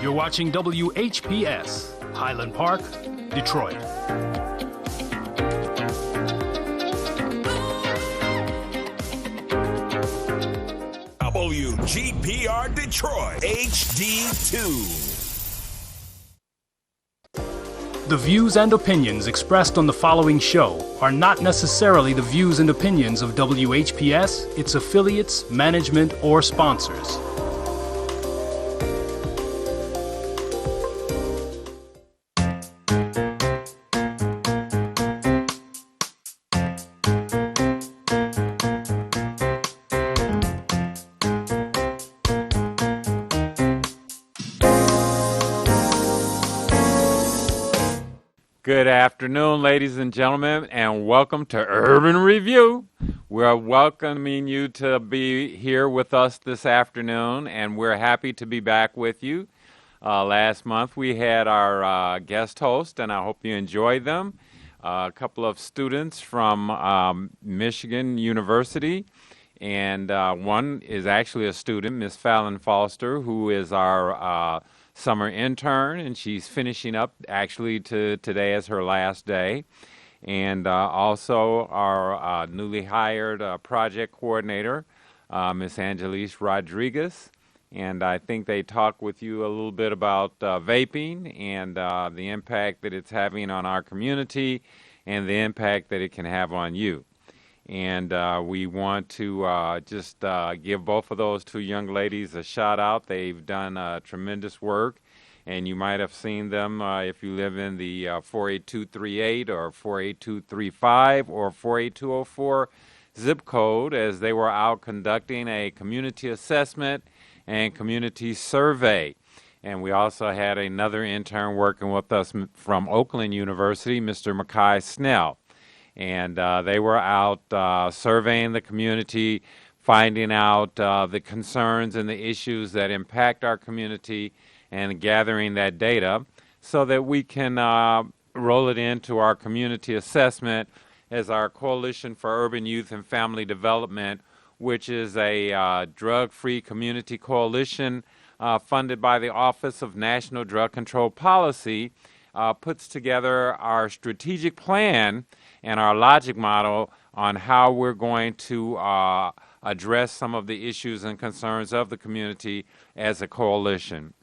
You're watching WHPS, Highland Park, Detroit. WGPR Detroit, HD2. The views and opinions expressed on the following show are not necessarily the views and opinions of WHPS, its affiliates, management, or sponsors. Good afternoon, ladies and gentlemen, and welcome to Urban Review. We're welcoming you to be here with us this afternoon, and we're happy to be back with you. Last month we had our guest host, and I hope you enjoyed them. A couple of students from Michigan University, and one is actually a student, Miss Fallon Foster, who is our summer intern, and she's finishing up actually today as her last day. And also our newly hired project coordinator, Miss Angelise Rodriguez. And I think they talk with you a little bit about vaping and the impact that it's having on our community and the impact that it can have on you. And we want to just give both of those two young ladies a shout out. They've done tremendous work, and you might have seen them if you live in the 48238 or 48235 or 48204 zip code, as they were out conducting a community assessment and community survey. And we also had another intern working with us from Oakland University, Mr. Mackay Snell. And they were out surveying the community, finding out the concerns and the issues that impact our community, and gathering that data so that we can roll it into our community assessment as our Coalition for Urban Youth and Family Development, which is a drug-free community coalition funded by the Office of National Drug Control Policy, puts together our strategic plan and our logic model on how we're going to address some of the issues and concerns of the community as a coalition.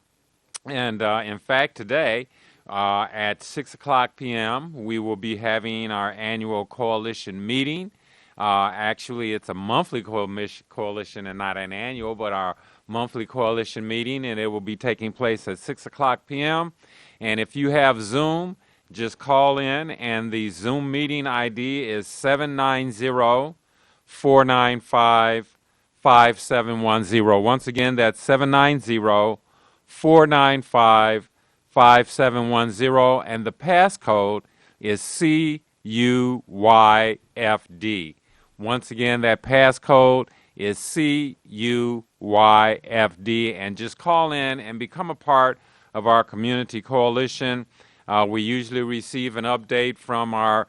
And in fact, today at 6 o'clock p.m., we will be having our annual coalition meeting. Actually, it's a monthly coalition and not an annual, but our monthly coalition meeting, and it will be taking place at 6 o'clock p.m. And if you have Zoom, just call in, and the Zoom meeting ID is 790-495-5710. Once again, that's 790-495-5710, and the passcode is CUYFD. Once again, that passcode is CUYFD, and just call in and become a part of our community coalition. We usually receive an update from our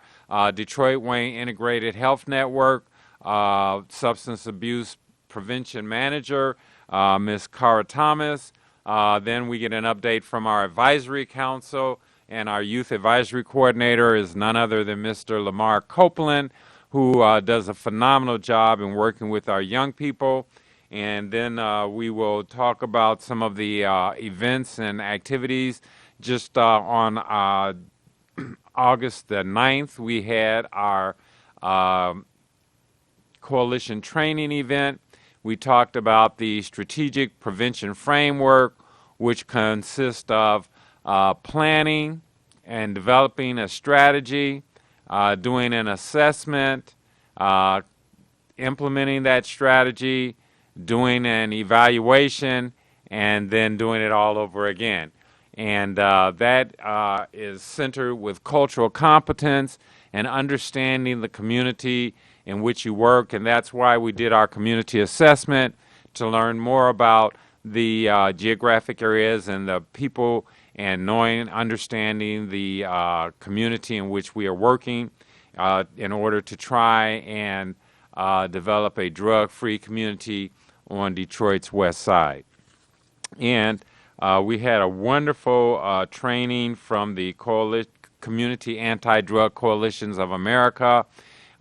Detroit Wayne Integrated Health Network Substance Abuse Prevention Manager, Ms. Cara Thomas. Then we get an update from our Advisory Council, and our Youth Advisory Coordinator is none other than Mr. Lamar Copeland, who does a phenomenal job in working with our young people. And then we will talk about some of the events and activities. Just on August the 9th, we had our coalition training event. We talked about the strategic prevention framework, which consists of planning and developing a strategy, doing an assessment, implementing that strategy, doing an evaluation, and then doing it all over again. And that is centered with cultural competence and understanding the community in which you work, and that's why we did our community assessment, to learn more about the geographic areas and the people, and understanding the community in which we are working in order to try and develop a drug-free community on Detroit's west side. And We had a wonderful training from the Community Anti-Drug Coalitions of America.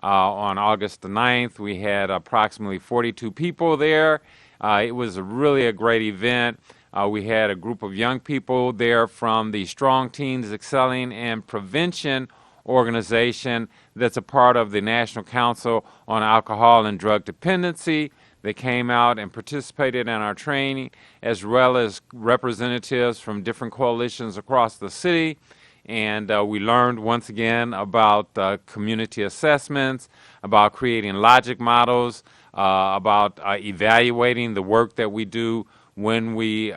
On August the 9th, we had approximately 42 people there. It was really a great event. We had a group of young people there from the Strong Teens Excelling in Prevention organization that's a part of the National Council on Alcohol and Drug Dependency. They came out and participated in our training, as well as representatives from different coalitions across the city. And we learned once again about community assessments, about creating logic models, about evaluating the work that we do when we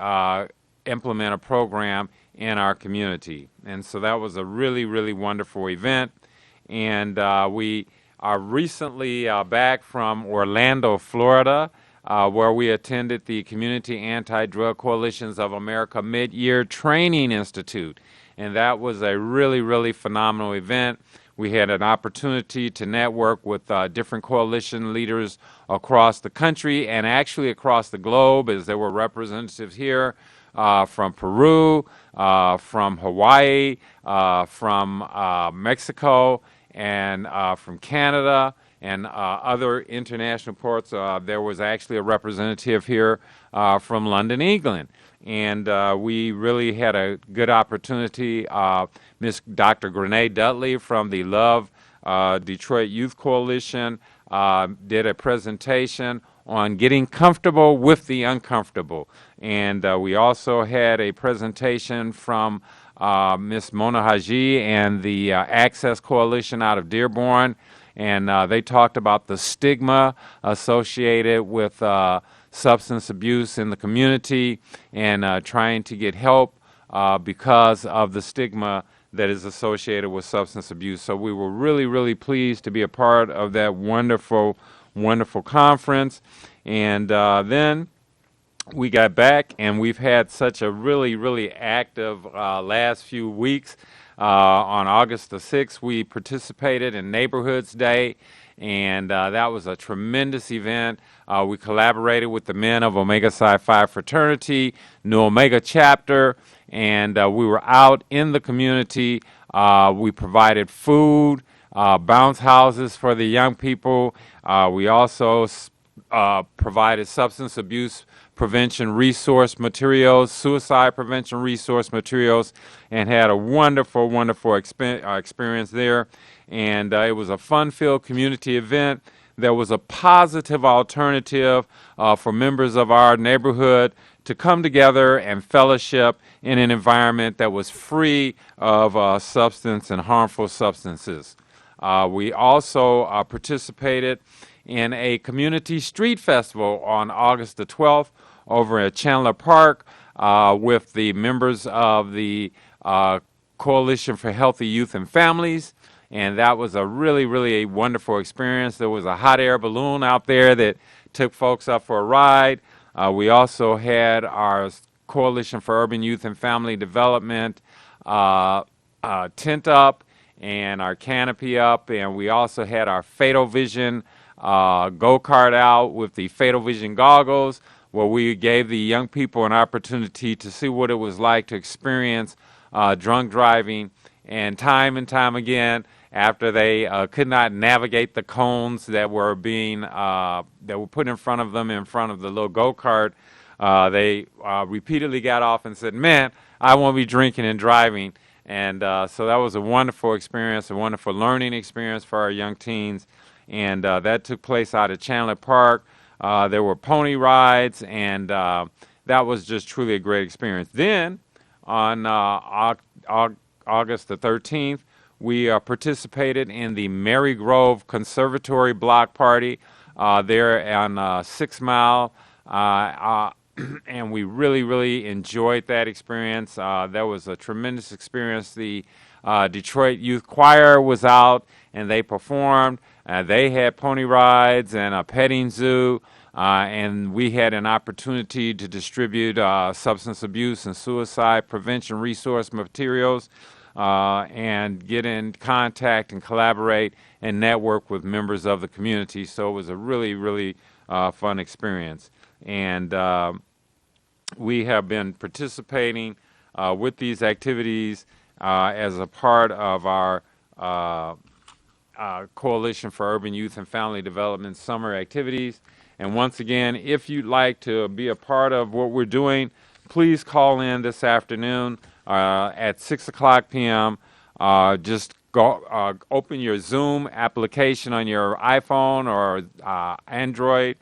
implement a program in our community. And so that was a really, really wonderful event. And we are recently back from Orlando, Florida, where we attended the Community Anti-Drug Coalitions of America Mid-Year Training Institute. And that was a really, really phenomenal event. We had an opportunity to network with different coalition leaders across the country and actually across the globe, as there were representatives here from Peru, from Hawaii, from Mexico, and from Canada, and other international ports. There was actually a representative here from London, England. And we really had a good opportunity. Miss Dr. Grenade Dudley from the Love Detroit Youth Coalition did a presentation on getting comfortable with the uncomfortable. And we also had a presentation from Miss Mona Haji and the Access Coalition out of Dearborn. And they talked about the stigma associated with substance abuse in the community and trying to get help because of the stigma that is associated with substance abuse. So we were really, really pleased to be a part of that wonderful, wonderful conference. And then we got back, and we've had such a really, really active last few weeks. On August the 6th, we participated in Neighborhoods Day, and that was a tremendous event. We collaborated with the men of Omega Psi Phi Fraternity, New Omega Chapter, and we were out in the community. We provided food, bounce houses for the young people. We also provided substance abuse prevention resource materials, suicide prevention resource materials, and had a wonderful, wonderful experience there. And it was a fun-filled community event. There was a positive alternative for members of our neighborhood to come together and fellowship in an environment that was free of substance and harmful substances. We also participated in a community street festival on August the 12th over at Chandler Park with the members of the Coalition for Healthy Youth and Families. And that was a really, really wonderful experience. There was a hot air balloon out there that took folks up for a ride. We also had our Coalition for Urban Youth and Family Development tent up and our canopy up. And we also had our Fatal Vision go-kart out with the Fatal Vision goggles, where we gave the young people an opportunity to see what it was like to experience drunk driving. And time again, after they could not navigate the cones that were being that were put in front of them in front of the little go-kart, they repeatedly got off and said, "Man, I won't be drinking and driving." And so that was a wonderful experience, a wonderful learning experience for our young teens. And that took place out at Chandler Park. There were pony rides, and that was just truly a great experience. Then on August the 13th, we participated in the Mary Grove Conservatory Block Party there on 6 Mile, and we really, really enjoyed that experience. That was a tremendous experience. The Detroit Youth Choir was out, and they performed. They had pony rides and a petting zoo, and we had an opportunity to distribute substance abuse and suicide prevention resource materials and get in contact and collaborate and network with members of the community. So it was a really, really fun experience. And we have been participating with these activities as a part of our Coalition for Urban Youth and Family Development summer activities. And once again, if you'd like to be a part of what we're doing, please call in this afternoon at 6 o'clock p.m. Just go open your Zoom application on your iPhone or Android,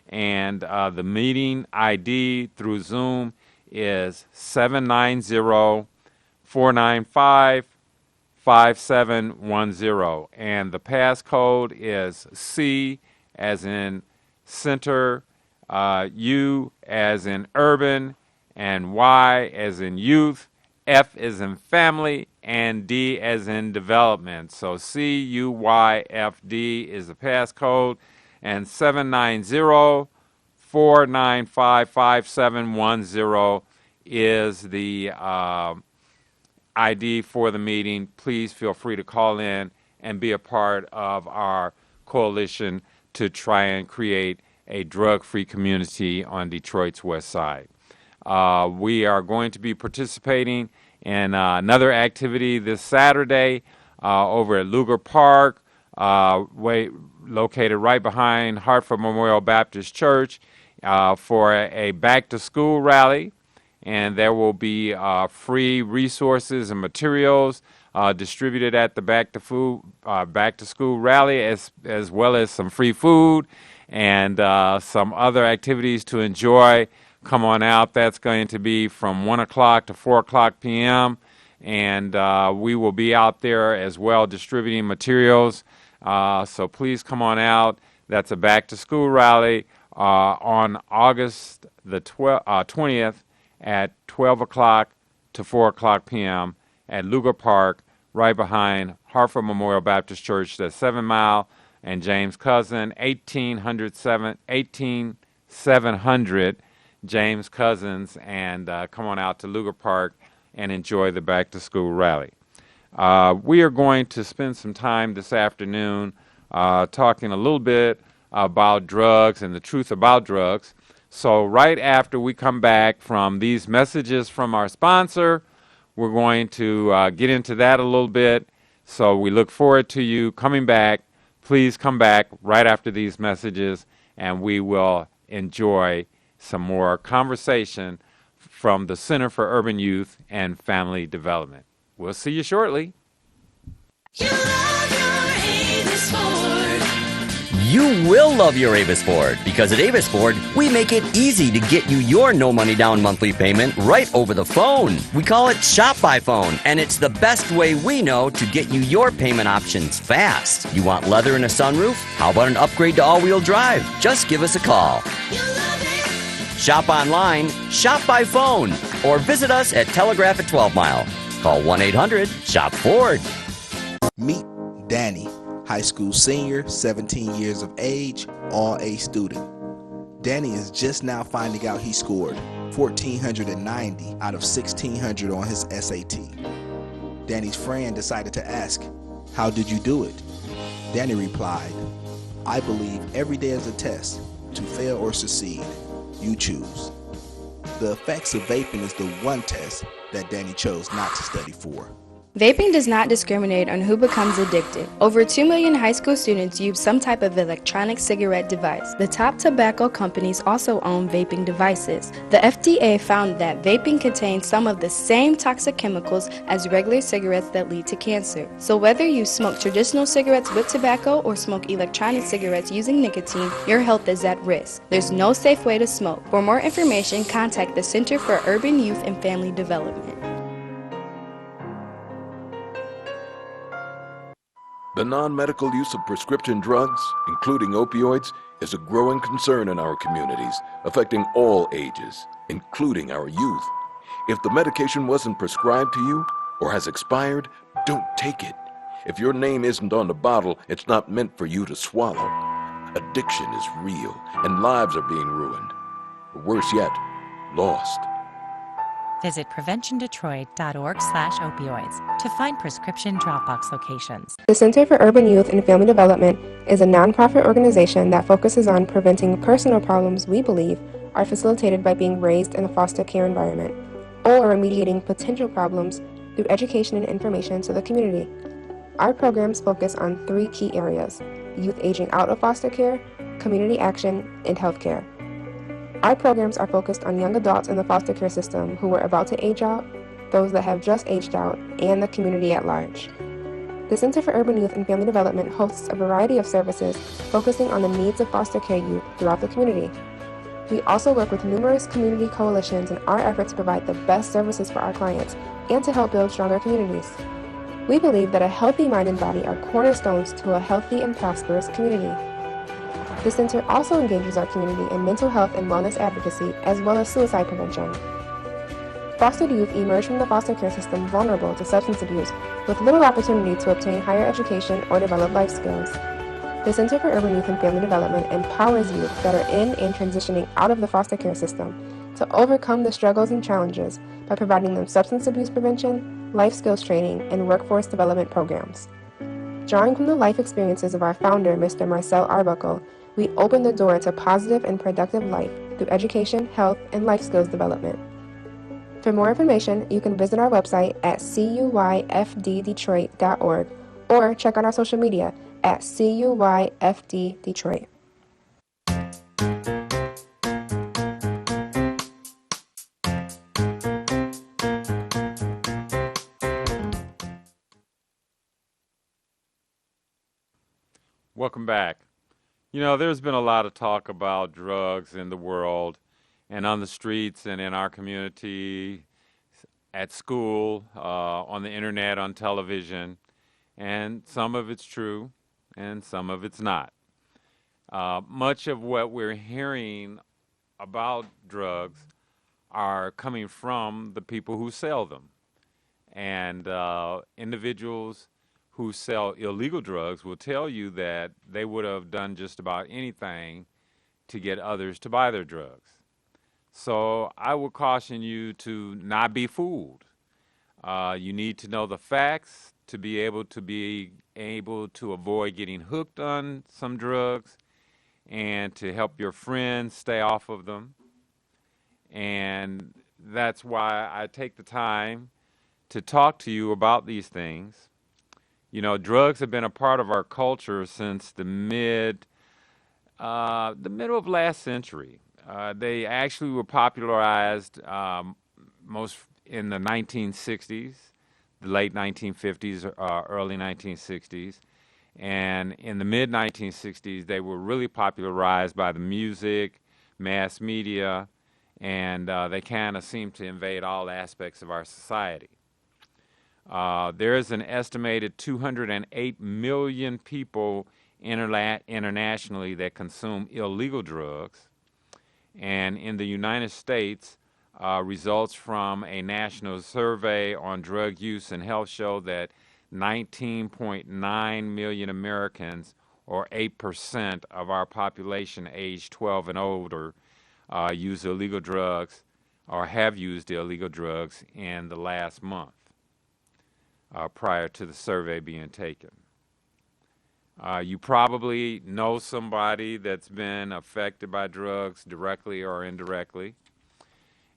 and the meeting ID through Zoom is 790-495-5710, and the passcode is C as in center, U as in urban, and Y as in youth, F as in family, and D as in development. So CUYFD is the passcode, and 790-495-5710 is the ID for the meeting. Please feel free to call in and be a part of our coalition to try and create a drug-free community on Detroit's west side. We are going to be participating in another activity this Saturday over at Lugar Park, located right behind Hartford Memorial Baptist Church, for a back-to-school rally. And there will be free resources and materials distributed at the back-to-school rally, as well as some free food and some other activities to enjoy. Come on out. That's going to be from 1 o'clock to 4 o'clock p.m. And we will be out there as well distributing materials. So please come on out. That's a back-to-school rally on August the 20th at 12 o'clock to 4 o'clock p.m. at Lugar Park, right behind Hartford Memorial Baptist Church. That's 7 Mile and James Cousin, 18700 James Cousins, and come on out to Lugar Park and enjoy the back-to-school rally. We are going to spend some time this afternoon talking a little bit about drugs and the truth about drugs. So right after we come back from these messages from our sponsor, we're going to get into that a little bit. So we look forward to you coming back. Please come back right after these messages, and we will enjoy some more conversation from the Center for Urban Youth and Family Development. We'll see you shortly. You love your Avis Ford. You will love your Avis Ford, because at Avis Ford, we make it easy to get you your no money down monthly payment right over the phone. We call it Shop by Phone, and it's the best way we know to get you your payment options fast. You want leather and a sunroof? How about an upgrade to all-wheel drive? Just give us a call. You love it. Shop online, shop by phone, or visit us at Telegraph at 12 Mile. Call 1-800-SHOP-FORD. Meet Danny, high school senior, 17 years of age, all-A student. Danny is just now finding out he scored 1,490 out of 1,600 on his SAT. Danny's friend decided to ask, "How did you do it?" Danny replied, "I believe every day is a test. To fail or succeed, you choose." The effects of vaping is the one test that Danny chose not to study for. Vaping does not discriminate on who becomes addicted. Over 2 million high school students use some type of electronic cigarette device. The top tobacco companies also own vaping devices. The FDA found that vaping contains some of the same toxic chemicals as regular cigarettes that lead to cancer. So whether you smoke traditional cigarettes with tobacco or smoke electronic cigarettes using nicotine, your health is at risk. There's no safe way to smoke. For more information, contact the Center for Urban Youth and Family Development. The non-medical use of prescription drugs, including opioids, is a growing concern in our communities, affecting all ages, including our youth. If the medication wasn't prescribed to you or has expired, don't take it. If your name isn't on the bottle, it's not meant for you to swallow. Addiction is real, and lives are being ruined. Or worse yet, lost. Visit preventiondetroit.org/opioids to find prescription Dropbox locations. The Center for Urban Youth and Family Development is a nonprofit organization that focuses on preventing personal problems we believe are facilitated by being raised in a foster care environment or remediating potential problems through education and information to the community. Our programs focus on 3 key areas: youth aging out of foster care, community action, and healthcare. Our programs are focused on young adults in the foster care system who are about to age out, those that have just aged out, and the community at large. The Center for Urban Youth and Family Development hosts a variety of services focusing on the needs of foster care youth throughout the community. We also work with numerous community coalitions in our effort to provide the best services for our clients and to help build stronger communities. We believe that a healthy mind and body are cornerstones to a healthy and prosperous community. The center also engages our community in mental health and wellness advocacy as well as suicide prevention. Fostered youth emerge from the foster care system vulnerable to substance abuse with little opportunity to obtain higher education or develop life skills. The Center for Urban Youth and Family Development empowers youth that are in and transitioning out of the foster care system to overcome the struggles and challenges by providing them substance abuse prevention, life skills training, and workforce development programs. Drawing from the life experiences of our founder, Mr. Marcel Arbuckle, we open the door to positive and productive life through education, health, and life skills development. For more information, you can visit our website at cuyfddetroit.org or check out our social media at cuyfddetroit. Welcome back. You know, there's been a lot of talk about drugs in the world and on the streets and in our community, at school, on the internet, on television, and some of it's true and some of it's not. Much of what we're hearing about drugs are coming from the people who sell them. And individuals who sell illegal drugs will tell you that they would have done just about anything to get others to buy their drugs. So I would caution you to not be fooled. You need to know the facts to be able to avoid getting hooked on some drugs and to help your friends stay off of them. And that's why I take the time to talk to you about these things. You know, drugs have been a part of our culture since the middle of last century. They actually were popularized most in the 1960s, the late 1950s, early 1960s. And in the mid-1960s, they were really popularized by the music, mass media, and they kind of seemed to invade all aspects of our society. There is an estimated 208 million people internationally that consume illegal drugs. And in the United States, results from a national survey on drug use and health show that 19.9 million Americans, or 8% of our population aged 12 and older, use illegal drugs or have used illegal drugs in the last month prior to the survey being taken. You probably know somebody that's been affected by drugs directly or indirectly.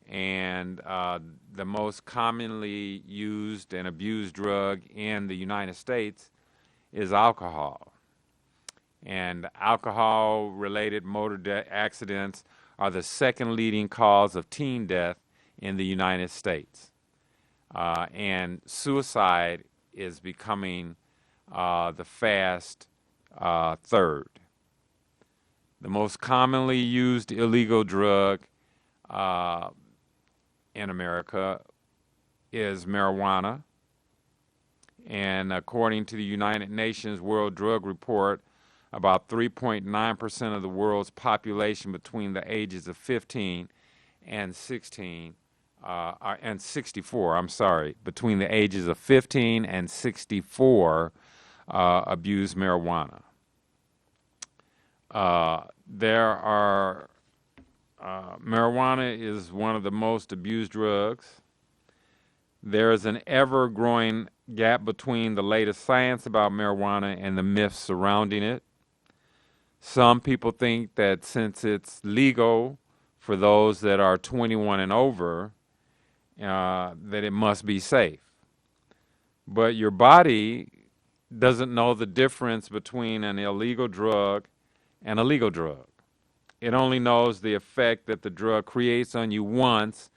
And the most commonly used and abused drug in the United States is alcohol. And alcohol-related motor accidents are the second leading cause of teen death in the United States. And suicide is becoming the fast third. The most commonly used illegal drug in America is marijuana. And according to the United Nations World Drug Report, about 3.9% of the world's population between the ages of 15 and 64, between the ages of 15 and 64 abuse marijuana. Marijuana is one of the most abused drugs. There is an ever-growing gap between the latest science about marijuana and the myths surrounding it. Some people think that since it's legal for those that are 21 and over, that it must be safe. But your body doesn't know the difference between an illegal drug and a legal drug. It only knows the effect that the drug creates on you once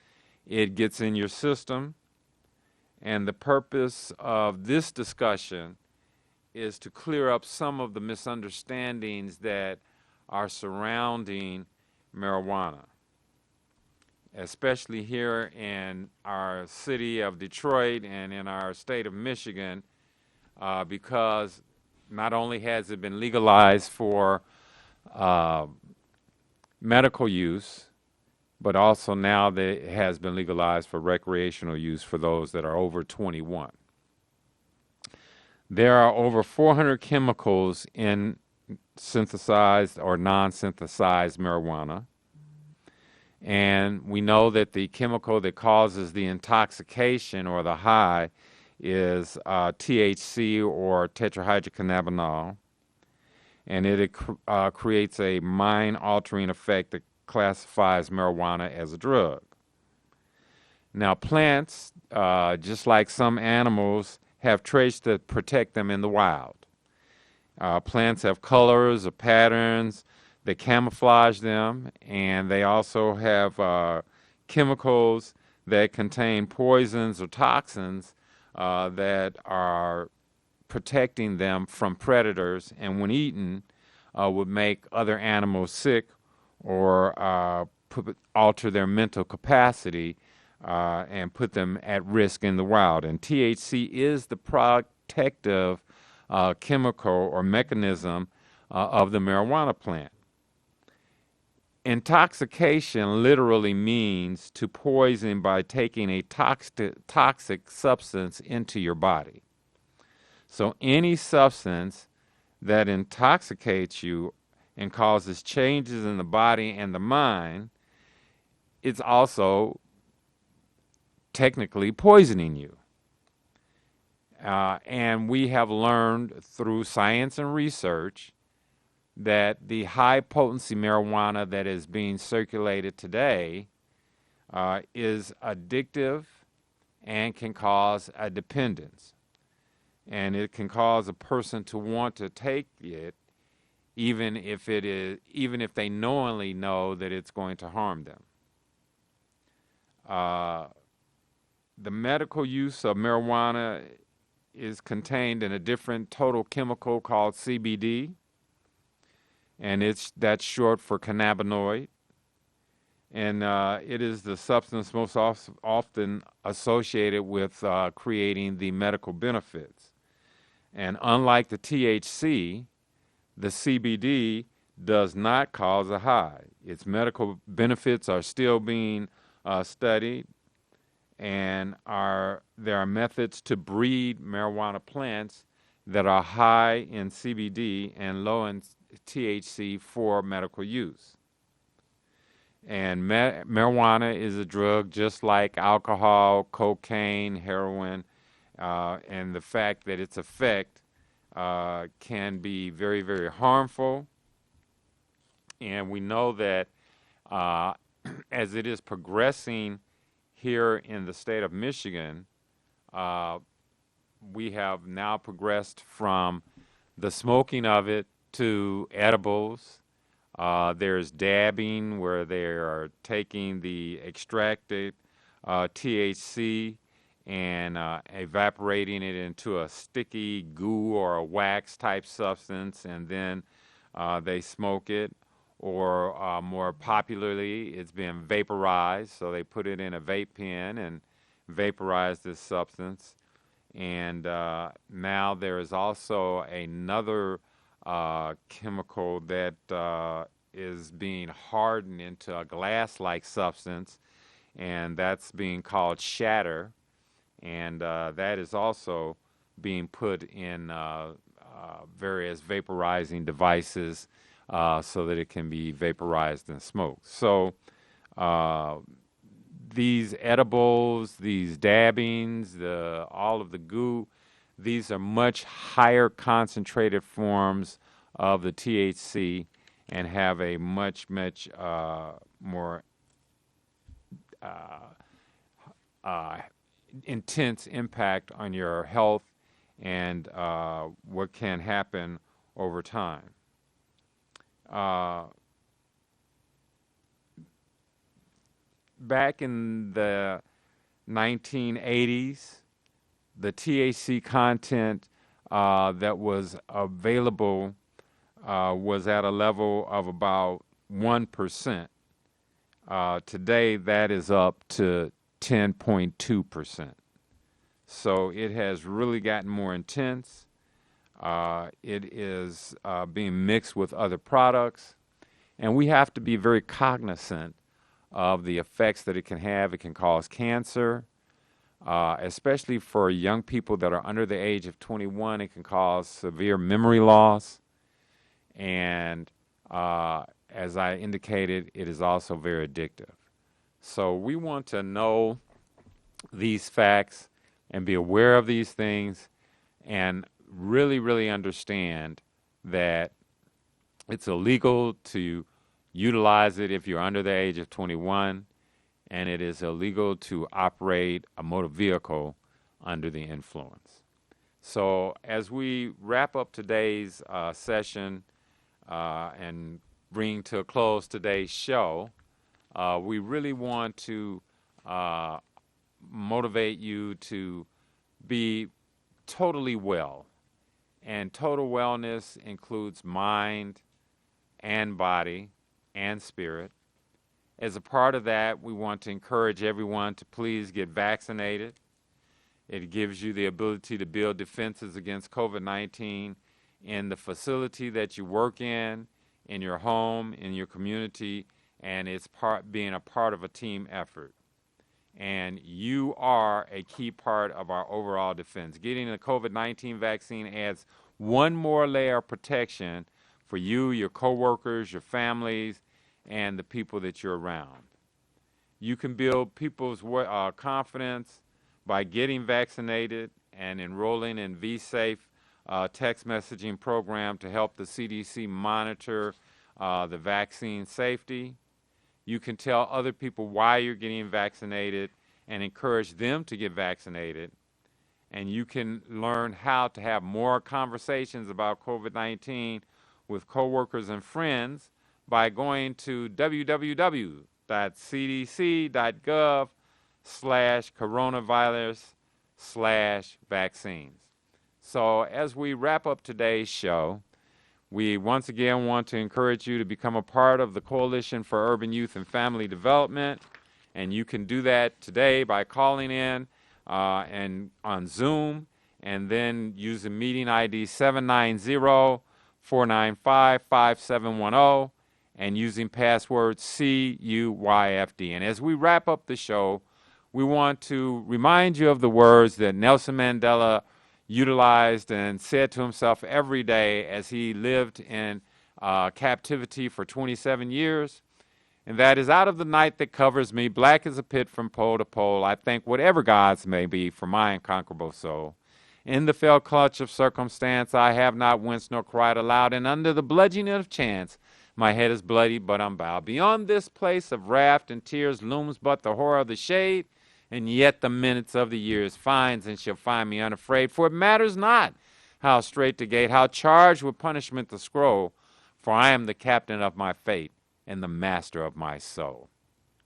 it gets in your system. And the purpose of this discussion is to clear up some of the misunderstandings that are surrounding marijuana, especially here in our city of Detroit and in our state of Michigan, because not only has it been legalized for medical use, but also now that it has been legalized for recreational use for those that are over 21. There are over 400 chemicals in synthesized or non-synthesized marijuana. And we know that the chemical that causes the intoxication or the high is THC or tetrahydrocannabinol. And it creates a mind-altering effect that classifies marijuana as a drug. Now, plants, just like some animals, have traits that protect them in the wild. Plants have colors or patterns that camouflage them, and they also have chemicals that contain poisons or toxins that are protecting them from predators, and when eaten, would make other animals sick or alter their mental capacity and put them at risk in the wild. And THC is the protective chemical or mechanism of the marijuana plant. Intoxication literally means to poison by taking a toxic substance into your body. So any substance that intoxicates you and causes changes in the body and the mind, it's also technically poisoning you. And we have learned through science and research that the high potency marijuana that is being circulated today is addictive and can cause a dependence. And it can cause a person to want to take it even if they knowingly know that it's going to harm them. The medical use of marijuana is contained in a different total chemical called CBD, and that's short for cannabinoid. And it is the substance most often associated with creating the medical benefits. And unlike the THC, the CBD does not cause a high. Its medical benefits are still being studied, and there are methods to breed marijuana plants that are high in CBD and low in THC for medical use. And marijuana is a drug just like alcohol, cocaine, heroin, and the fact that its effect can be very, very harmful. And we know that as it is progressing here in the state of Michigan, we have now progressed from the smoking of it to edibles. There's dabbing, where they are taking the extracted THC and evaporating it into a sticky goo or a wax type substance, and then they smoke it. Or more popularly, it's been vaporized, so they put it in a vape pen and vaporize this substance. And now there is also another chemical that is being hardened into a glass-like substance, and that's being called shatter. And that is also being put in various vaporizing devices so that it can be vaporized and smoked. So these edibles, these dabbings, all of the goo, these are much higher concentrated forms of the THC and have a much more intense impact on your health and what can happen over time. Back in the 1980s, the THC content that was available was at a level of about 1%. Today, that is up to 10.2%. So it has really gotten more intense. It is being mixed with other products, and we have to be very cognizant of the effects that it can have. It can cause cancer, especially for young people that are under the age of 21. It can cause severe memory loss, and as I indicated, it is also very addictive. So we want to know these facts and be aware of these things and really, really understand that it's illegal to utilize it if you're under the age of 21, and it is illegal to operate a motor vehicle under the influence. So as we wrap up today's session and bring to a close today's show, we really want to motivate you to be totally well. And total wellness includes mind and body and spirit. As a part of that, we want to encourage everyone to please get vaccinated. It gives you the ability to build defenses against COVID-19 in the facility that you work in your home, in your community, and it's being a part of a team effort. And you are a key part of our overall defense. Getting the COVID-19 vaccine adds one more layer of protection for you, your coworkers, your families, and the people that you're around. You can build people's confidence by getting vaccinated and enrolling in vSafe text messaging program to help the CDC monitor the vaccine safety. You can tell other people why you're getting vaccinated and encourage them to get vaccinated. And you can learn how to have more conversations about COVID-19 with coworkers and friends by going to www.cdc.gov/coronavirus/vaccines. So as we wrap up today's show, we once again want to encourage you to become a part of the Coalition for Urban Youth and Family Development, and you can do that today by calling in and on Zoom, and then using meeting ID 790-495-5710 and using password CUYFD. And as we wrap up the show, we want to remind you of the words that Nelson Mandela utilized and said to himself every day as he lived in captivity for 27 years. And that is, out of the night that covers me, black as a pit from pole to pole, I thank whatever gods may be for my unconquerable soul. In the fell clutch of circumstance, I have not winced nor cried aloud, and under the bludgeoning of chance, my head is bloody, but I'm bowed. Beyond this place of wrath and tears looms but the horror of the shade, and yet the minutes of the years finds and shall find me unafraid. For it matters not how strait the gate, how charged with punishment the scroll, for I am the captain of my fate and the master of my soul.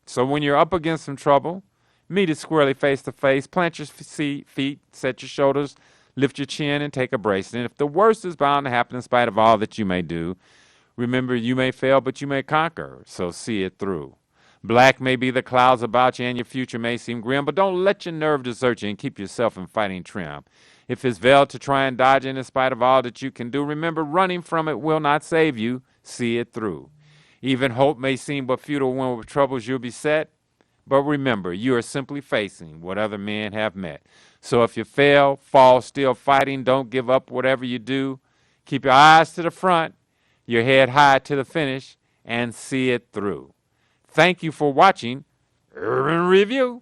So when you're up against some trouble, meet it squarely face to face, plant your feet, set your shoulders, lift your chin, and take a brace. And if the worst is bound to happen in spite of all that you may do, remember you may fail, but you may conquer, so see it through. Black may be the clouds about you, and your future may seem grim, but don't let your nerve desert you and keep yourself in fighting trim. If it's veiled to try and dodge it in spite of all that you can do, remember running from it will not save you, see it through. Even hope may seem but futile when with troubles you'll be set, but remember, you are simply facing what other men have met. So if you fail, fall still fighting, don't give up whatever you do. Keep your eyes to the front, your head high to the finish, and see it through. Thank you for watching Urban Review.